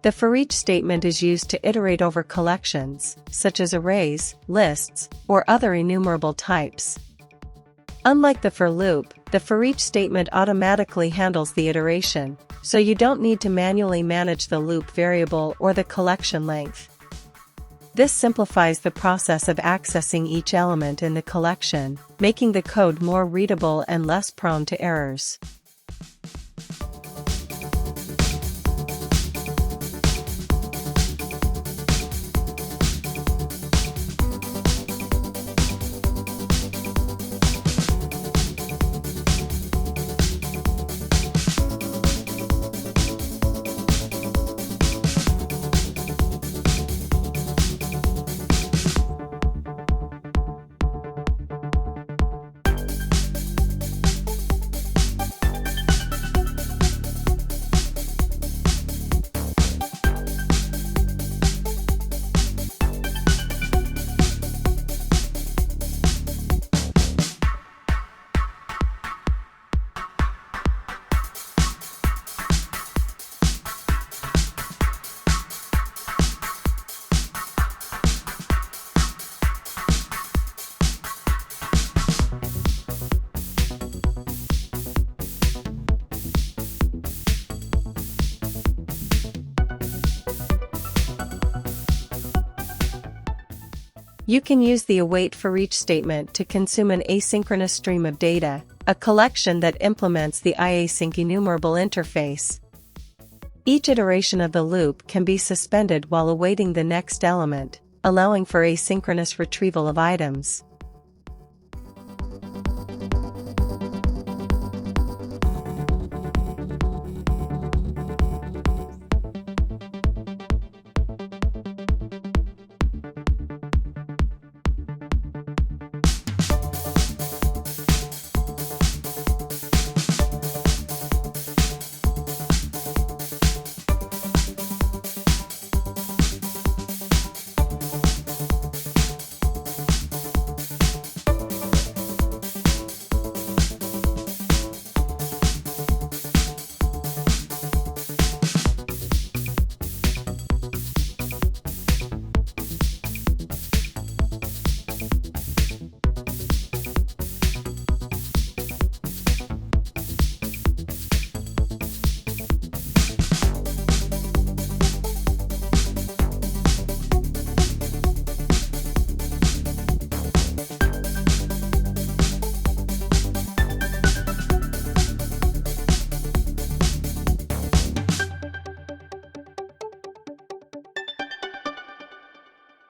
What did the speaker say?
The foreach statement is used to iterate over collections, such as arrays, lists, or other enumerable types. Unlike the for loop, the foreach statement automatically handles the iteration, so you don't need to manually manage the loop variable or the collection length. This simplifies the process of accessing each element in the collection, making the code more readable and less prone to errors. You can use the await foreach statement to consume an asynchronous stream of data, a collection that implements the iasync enumerable interface. Each iteration of the loop can be suspended while awaiting the next element, allowing for asynchronous retrieval of items.